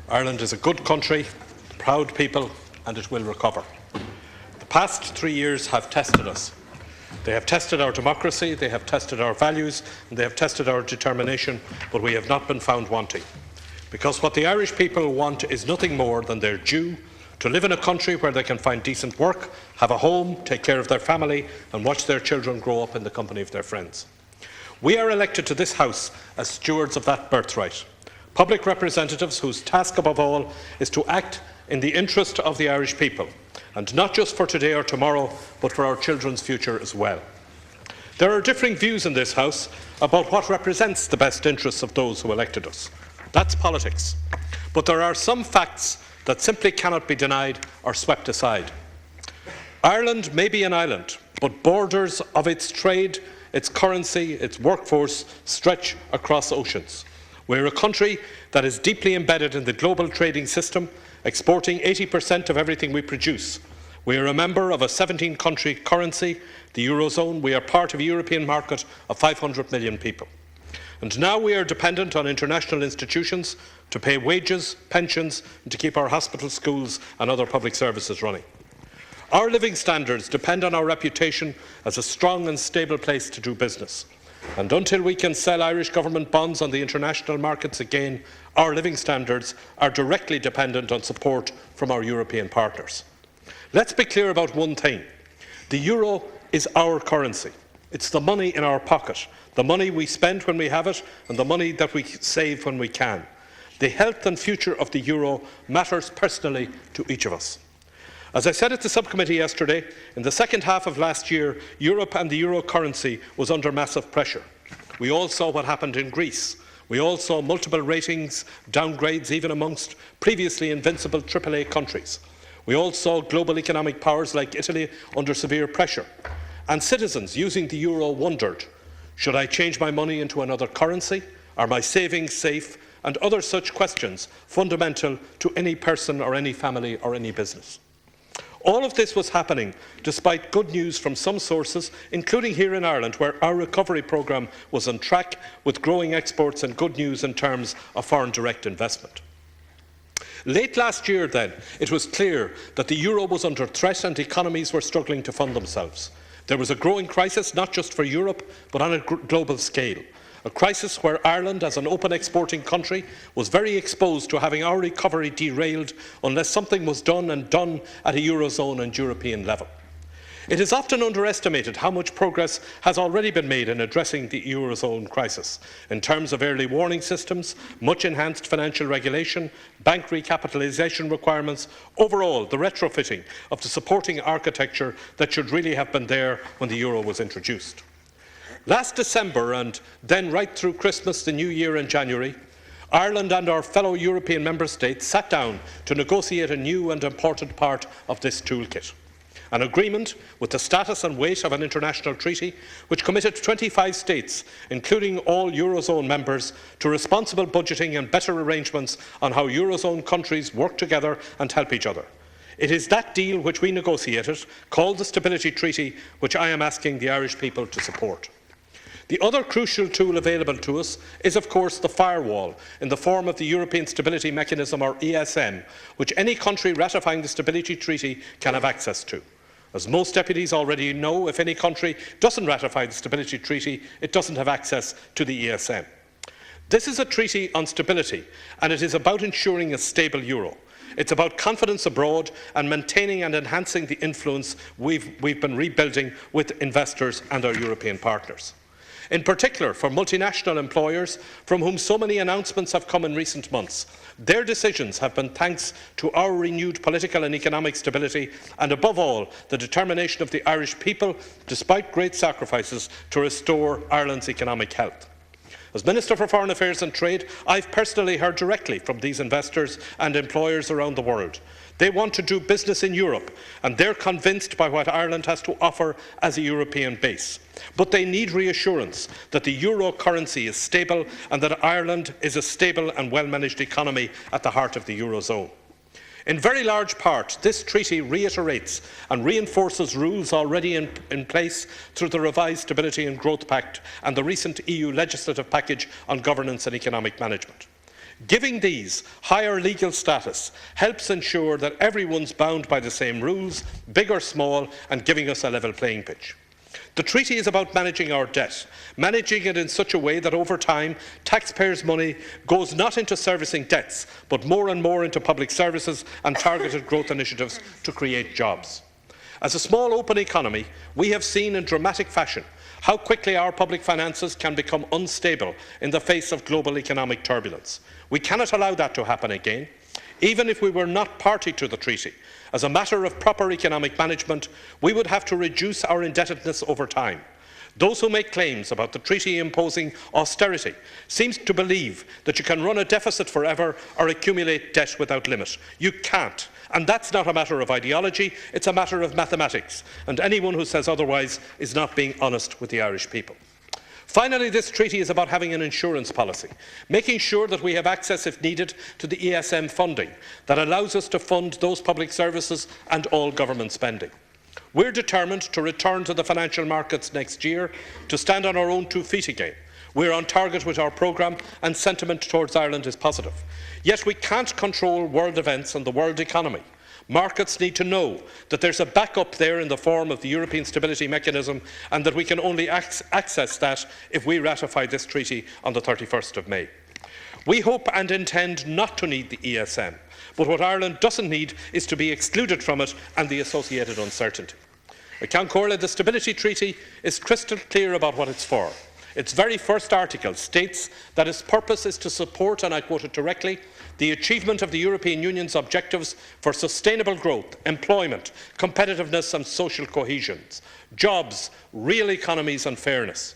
Ireland is a good country, proud people, and it will recover. The past 3 years have tested us. They have tested our democracy, they have tested our values, and they have tested our determination, but we have not been found wanting. Because what the Irish people want is nothing more than their due, to live in a country where they can find decent work, have a home, take care of their family, and watch their children grow up in the company of their friends. We are elected to this House as stewards of that birthright. Public representatives whose task above all is to act in the interest of the Irish people, and not just for today or tomorrow, but for our children's future as well. There are differing views in this House about what represents the best interests of those who elected us. That's politics. But there are some facts that simply cannot be denied or swept aside. Ireland may be an island, but borders of its trade, its currency, its workforce stretch across oceans. We are a country that is deeply embedded in the global trading system, exporting 80% of everything we produce. We are a member of a 17-country currency, the Eurozone. We are part of a European market of 500 million people. And now we are dependent on international institutions to pay wages, pensions, and to keep our hospitals, schools and other public services running. Our living standards depend on our reputation as a strong and stable place to do business. And until we can sell Irish government bonds on the international markets again, our living standards are directly dependent on support from our European partners. Let's be clear about one thing. The euro is our currency. It's the money in our pocket, the money we spend when we have it, and the money that we save when we can. The health and future of the euro matters personally to each of us. As I said at the subcommittee yesterday, in the second half of last year, Europe and the euro currency was under massive pressure. We all saw what happened in Greece. We all saw multiple ratings downgrades, even amongst previously invincible AAA countries. We all saw global economic powers like Italy under severe pressure. And citizens using the euro wondered, should I change my money into another currency? Are my savings safe? And other such questions fundamental to any person or any family or any business. All of this was happening despite good news from some sources, including here in Ireland, where our recovery programme was on track with growing exports and good news in terms of foreign direct investment. Late last year, then, it was clear that the euro was under threat and economies were struggling to fund themselves. There was a growing crisis, not just for Europe, but on a global scale. A crisis where Ireland, as an open exporting country, was very exposed to having our recovery derailed unless something was done at a Eurozone and European level. It is often underestimated how much progress has already been made in addressing the Eurozone crisis, in terms of early warning systems, much enhanced financial regulation, bank recapitalisation requirements, overall the retrofitting of the supporting architecture that should really have been there when the euro was introduced. Last December, and then right through Christmas, the New Year in January, Ireland and our fellow European member states sat down to negotiate a new and important part of this toolkit. An agreement with the status and weight of an international treaty which committed 25 states, including all Eurozone members, to responsible budgeting and better arrangements on how Eurozone countries work together and help each other. It is that deal which we negotiated, called the Stability Treaty, which I am asking the Irish people to support. The other crucial tool available to us is, of course, the firewall in the form of the European Stability Mechanism, or ESM, which any country ratifying the Stability Treaty can have access to. As most deputies already know, if any country doesn't ratify the Stability Treaty, it doesn't have access to the ESM. This is a treaty on stability, and it is about ensuring a stable euro. It's about confidence abroad and maintaining and enhancing the influence we've been rebuilding with investors and our European partners. In particular, for multinational employers, from whom so many announcements have come in recent months, their decisions have been thanks to our renewed political and economic stability and, above all, the determination of the Irish people, despite great sacrifices, to restore Ireland's economic health. As Minister for Foreign Affairs and Trade, I've personally heard directly from these investors and employers around the world. They want to do business in Europe, and they're convinced by what Ireland has to offer as a European base. But they need reassurance that the euro currency is stable and that Ireland is a stable and well-managed economy at the heart of the Eurozone. In very large part, this treaty reiterates and reinforces rules already in place through the revised Stability and Growth Pact and the recent EU legislative package on governance and economic management. Giving these higher legal status helps ensure that everyone's bound by the same rules, big or small, and giving us a level playing pitch. The treaty is about managing our debt, managing it in such a way that over time taxpayers' money goes not into servicing debts, but more and more into public services and targeted growth initiatives to create jobs. As a small open economy, we have seen in dramatic fashion how quickly our public finances can become unstable in the face of global economic turbulence. We cannot allow that to happen again. Even if we were not party to the treaty, as a matter of proper economic management, we would have to reduce our indebtedness over time. Those who make claims about the treaty imposing austerity seem to believe that you can run a deficit forever or accumulate debt without limit. You can't. And that's not a matter of ideology, it's a matter of mathematics. And anyone who says otherwise is not being honest with the Irish people. Finally, this treaty is about having an insurance policy, making sure that we have access, if needed, to the ESM funding that allows us to fund those public services and all government spending. We're determined to return to the financial markets next year to stand on our own 2 feet again. We're on target with our programme and sentiment towards Ireland is positive. Yet we can't control world events and the world economy. Markets need to know that there's a backup there in the form of the European Stability Mechanism and that we can only access that if we ratify this treaty on the 31st of May. We hope and intend not to need the ESM, but what Ireland doesn't need is to be excluded from it and the associated uncertainty. Ceann Comhairle, the Stability Treaty is crystal clear about what it's for. Its very first article states that its purpose is to support, and I quote it directly, the achievement of the European Union's objectives for sustainable growth, employment, competitiveness and social cohesion, jobs, real economies and fairness.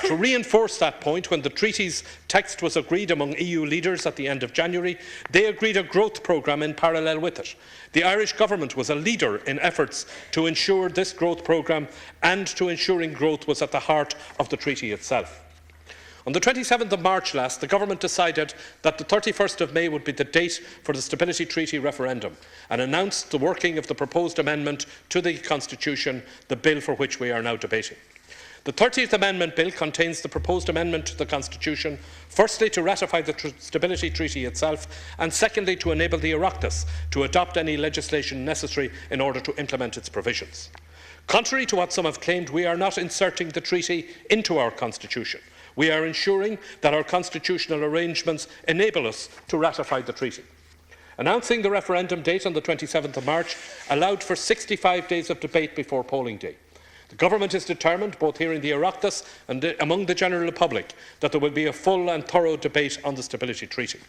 To reinforce that point, when the treaty's text was agreed among EU leaders at the end of January, they agreed a growth programme in parallel with it. The Irish government was a leader in efforts to ensure this growth programme, and to ensuring growth was at the heart of the treaty itself. On the 27th of March last, the government decided that the 31st of May would be the date for the Stability Treaty referendum and announced the working of the proposed amendment to the Constitution, the bill for which we are now debating. The 30th Amendment Bill contains the proposed amendment to the Constitution, firstly to ratify the Stability Treaty itself, and secondly to enable the Oireachtas to adopt any legislation necessary in order to implement its provisions. Contrary to what some have claimed, we are not inserting the treaty into our Constitution. We are ensuring that our constitutional arrangements enable us to ratify the treaty. Announcing the referendum date on the 27th of March allowed for 65 days of debate before polling day. The government is determined, both here in the Oireachtas and among the general public, that there will be a full and thorough debate on the Stability Treaty.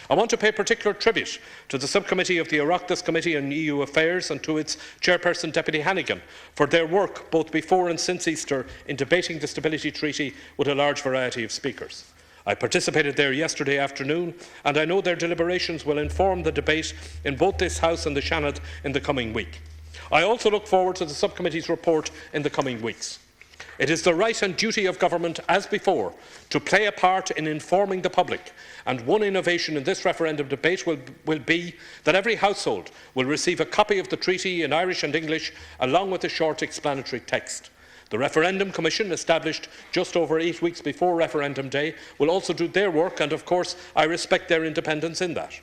I want to pay particular tribute to the subcommittee of the Oireachtas Committee on EU Affairs and to its chairperson, Deputy Hannigan, for their work both before and since Easter in debating the Stability Treaty with a large variety of speakers. I participated there yesterday afternoon, and I know their deliberations will inform the debate in both this House and the Seanad in the coming week. I also look forward to the subcommittee's report in the coming weeks. It is the right and duty of government, as before, to play a part in informing the public, and one innovation in this referendum debate will be that every household will receive a copy of the treaty in Irish and English, along with a short explanatory text. The Referendum Commission, established just over 8 weeks before referendum day, will also do their work, and of course I respect their independence in that.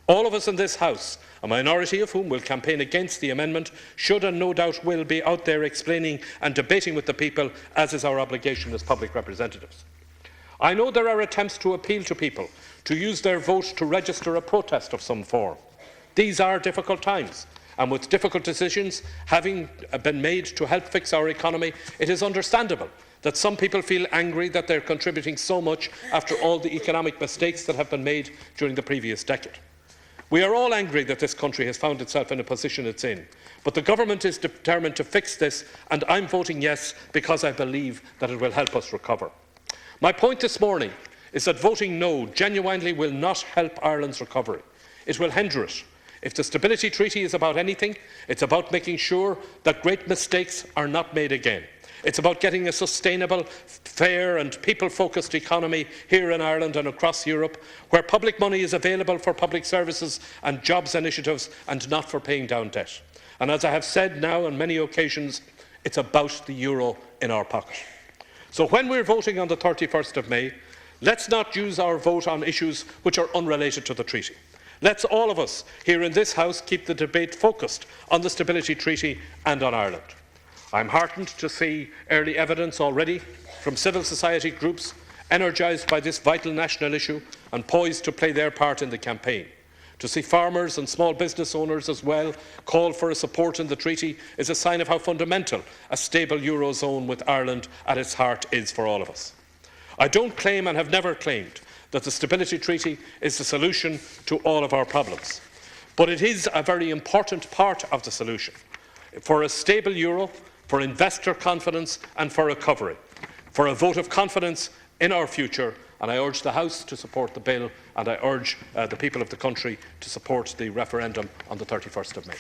All of us in this House, a minority of whom will campaign against the amendment, should and no doubt will be out there explaining and debating with the people, as is our obligation as public representatives. I know there are attempts to appeal to people to use their vote to register a protest of some form. These are difficult times, and with difficult decisions having been made to help fix our economy, it is understandable that some people feel angry that they are contributing so much after all the economic mistakes that have been made during the previous decade. We are all angry that this country has found itself in a position it's in, but the government is determined to fix this, and I'm voting yes because I believe that it will help us recover. My point this morning is that voting no genuinely will not help Ireland's recovery. It will hinder it. If the Stability Treaty is about anything, it's about making sure that great mistakes are not made again. It's about getting a sustainable, fair and people-focused economy here in Ireland and across Europe, where public money is available for public services and jobs initiatives and not for paying down debt. And as I have said now on many occasions, it's about the euro in our pocket. So when we're voting on the 31st of May, Let's not use our vote on issues which are unrelated to the treaty. Let's all of us here in this House keep the debate focused on the Stability Treaty and on Ireland. I am heartened to see early evidence already from civil society groups energised by this vital national issue and poised to play their part in the campaign. To see farmers and small business owners as well call for a support in the treaty is a sign of how fundamental a stable Eurozone with Ireland at its heart is for all of us. I don't claim and have never claimed that the Stability Treaty is the solution to all of our problems, but it is a very important part of the solution for a stable euro, for investor confidence and for recovery, for a vote of confidence in our future, and I urge the House to support the bill, and I urge the people of the country to support the referendum on the 31st of May.